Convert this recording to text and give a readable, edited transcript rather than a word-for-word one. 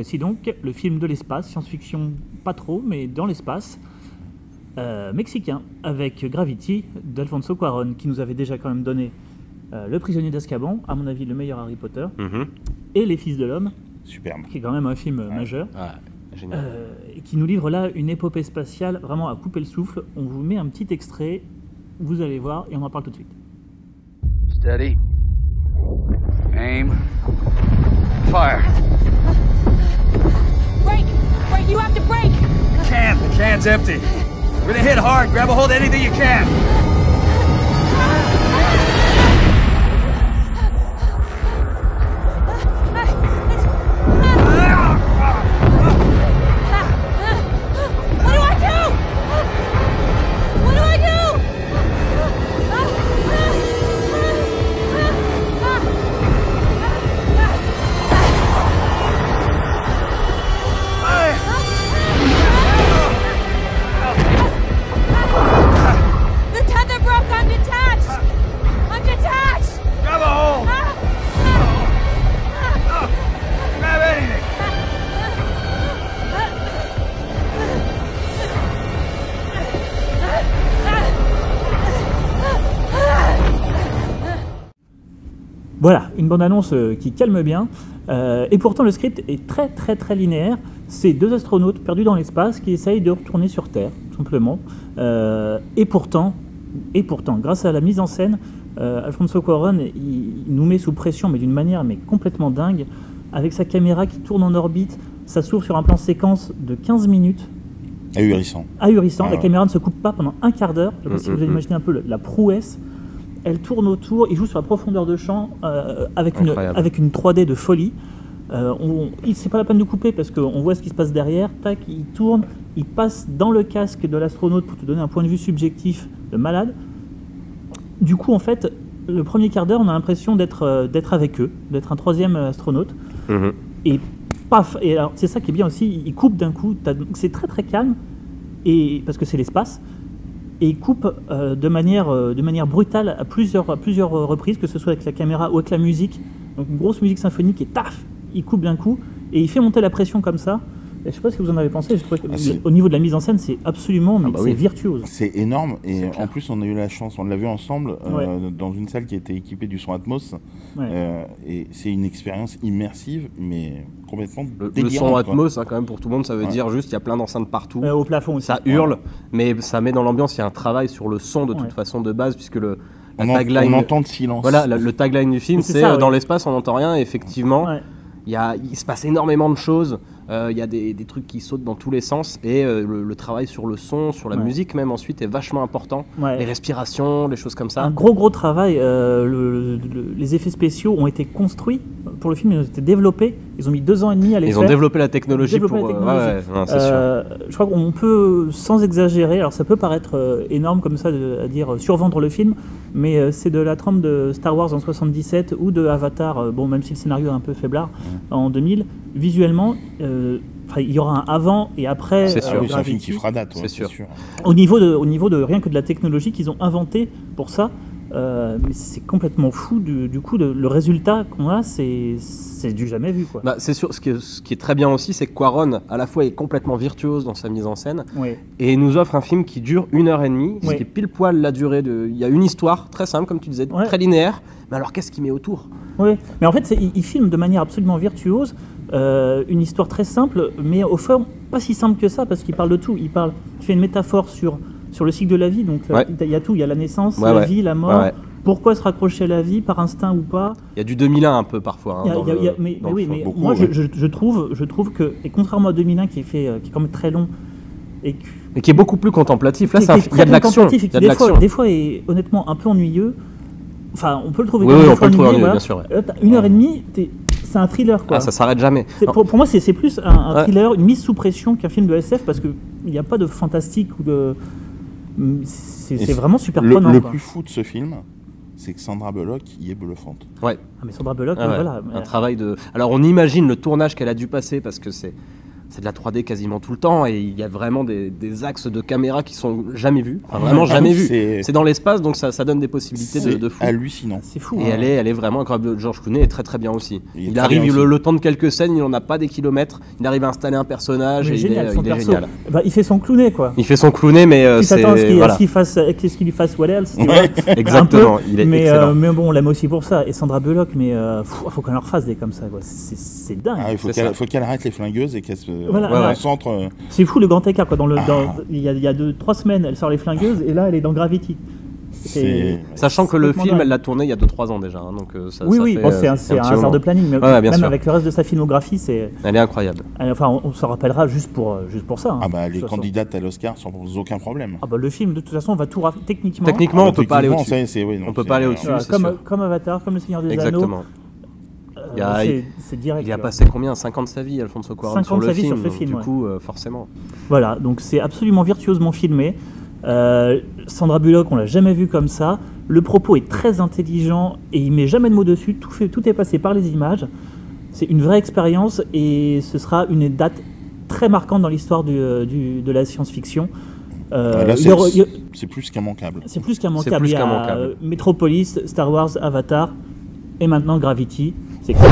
Voici donc le film de l'espace, science-fiction pas trop, mais dans l'espace, mexicain, avec Gravity d'Alfonso Cuarón, qui nous avait déjà quand même donné Le Prisonnier d'Azkaban, à mon avis le meilleur Harry Potter, et Les Fils de l'Homme, superbe, qui est quand même un film majeur, et qui nous livre là une épopée spatiale vraiment à couper le souffle. On vous met un petit extrait, vous allez voir, et on en parle tout de suite. Steady. Aim. Fire. Break! Break! You have to break! The can's empty. We're gonna hit hard. Grab a hold of anything you can. What do I do? What do I do? The tether broke. I'm detached. I'm detached. Grab a hold. Grab anything. Voilà, une bande-annonce qui calme bien, et pourtant le script est très très très linéaire. C'est deux astronautes perdus dans l'espace qui essayent de retourner sur Terre, tout simplement. Et pourtant, grâce à la mise en scène, Alfonso Cuarón, il nous met sous pression, mais d'une manière complètement dingue, avec sa caméra qui tourne en orbite. Ça s'ouvre sur un plan séquence de 15 minutes. ahurissant. Ahurissant, la caméra ne se coupe pas pendant un quart d'heure. Je ne sais pas si vous avez imaginé un peu la prouesse. Elle tourne autour, il joue sur la profondeur de champ avec une 3D de folie. C'est pas la peine de couper parce qu'on voit ce qui se passe derrière. Tac, il tourne, il passe dans le casque de l'astronaute pour te donner un point de vue subjectif de malade. Du coup, en fait, le premier quart d'heure, on a l'impression d'être avec eux, d'être un troisième astronaute. Et paf, et alors c'est ça qui est bien aussi, il coupe d'un coup, c'est très très calme, et, parce que c'est l'espace. Et il coupe de manière brutale à plusieurs reprises, que ce soit avec la caméra ou avec la musique. Donc une grosse musique symphonique et taf, il coupe d'un coup et il fait monter la pression comme ça. Et je ne sais pas ce que vous en avez pensé. Je trouve au niveau de la mise en scène, c'est absolument c'est virtuose. C'est énorme et en plus on a eu la chance, on l'a vu ensemble dans une salle qui était équipée du son Atmos. Et c'est une expérience immersive mais complètement délirante. Le son Atmos, quand même pour tout le monde, ça veut dire juste il y a plein d'enceintes partout. Au plafond aussi. Ça hurle, mais ça met dans l'ambiance. Il y a un travail sur le son de toute façon de base puisque on entend de silence. Voilà, le tagline du film, c'est dans l'espace on n'entend rien. Et effectivement, il se passe énormément de choses. Il y a des trucs qui sautent dans tous les sens et le travail sur le son, sur la musique même ensuite est vachement important. Les respirations, les choses comme ça. Un gros travail. Les effets spéciaux ont été construits pour le film, ils ont été développés. Ils ont mis 2 ans et demi à les faire. Ils ont développé la technologie pour... non, c'est sûr. Je crois qu'on peut, sans exagérer, alors ça peut paraître énorme comme ça à dire survendre le film, mais c'est de la trempe de Star Wars en 77 ou de Avatar, bon même si le scénario est un peu faiblard, en 2000. Visuellement, il y aura un avant et après. C'est sûr. C'est un film qui fera date. C'est sûr. Au niveau de rien que de la technologie qu'ils ont inventé pour ça, mais c'est complètement fou. Du coup, le résultat qu'on a, c'est du jamais vu, quoi. C'est sûr. Ce qui est très bien aussi, c'est que Cuarón, à la fois, est complètement virtuose dans sa mise en scène et nous offre un film qui dure 1h30, ce qui est pile poil la durée de. Il y a une histoire très simple, comme tu disais, très linéaire. Mais alors, qu'est-ce qu'il met autour ? Oui, mais en fait, il filme de manière absolument virtuose. Une histoire très simple, mais au fond, pas si simple que ça, parce qu'il parle de tout. Il fait une métaphore sur le cycle de la vie, donc il y a tout, il y a la naissance, la vie, la mort, pourquoi se raccrocher à la vie, par instinct ou pas. Il y a du 2001 un peu parfois. Mais moi je trouve que, et contrairement à 2001 qui est quand même très long, et qui est beaucoup plus contemplatif, là il y a de l'action. Des fois est honnêtement un peu ennuyeux. Enfin, on peut le trouver on peut le trouver ennuyeux, bien sûr. 1h30, c'est un thriller, quoi. Ça s'arrête jamais. Pour moi, c'est plus un thriller, une mise sous pression qu'un film de SF, parce qu'il n'y a pas de fantastique ou de. C'est vraiment super prenant. Le plus fou de ce film, c'est que Sandra Bullock y est bluffante. Mais Sandra Bullock, voilà. Un travail de. Alors, on imagine le tournage qu'elle a dû passer parce que c'est c'est de la 3D quasiment tout le temps et il y a vraiment des axes de caméra qui sont jamais vus, enfin, vraiment jamais vus. C'est dans l'espace, donc ça donne des possibilités de fou. C'est hallucinant. C'est fou. Et elle est vraiment incroyable. George Clooney est très très bien aussi. Il arrive le temps de quelques scènes, il n'en a pas des kilomètres, il arrive à installer un personnage et il est génial. Bah, il fait son Clooney quoi. Il fait son Clooney, mais c'est qu'est-ce qu'il lui fasse What Else. Exactement. Il est excellent. Mais bon, on l'aime aussi pour ça. Et Sandra Bullock, mais faut qu'on leur fasse des comme ça. C'est dingue. Il faut qu'elle arrête les flingueuses et qu'elle se concentre. C'est fou le grand écart quoi. Il y a 3 semaines, elle sort les flingueuses et là elle est dans Gravity. Sachant que le film, elle l'a tourné il y a 2-3 ans déjà. Donc c'est un hasard de planning, mais même avec le reste de sa filmographie, elle est incroyable. Enfin, on s'en rappellera juste pour ça. Elle est candidate à l'Oscar sans aucun problème. Le film, de toute façon, on va tout techniquement. Techniquement, on peut pas aller au-dessus. On peut pas aller au-dessus. Comme Avatar, comme Le Seigneur des Anneaux. Exactement. C'est direct. Il a passé combien 50 sa vie, Alfonso Cuarón, sur le film. Du coup, forcément. Voilà, donc c'est absolument virtuosement filmé. Sandra Bullock, on l'a jamais vu comme ça. Le propos est très intelligent et il met jamais de mots dessus. Tout est passé par les images. C'est une vraie expérience et ce sera une date très marquante dans l'histoire de la science-fiction. C'est plus qu'immanquable. C'est plus qu'immanquable. Il y a Metropolis, Star Wars, Avatar et maintenant Gravity. C'est cool.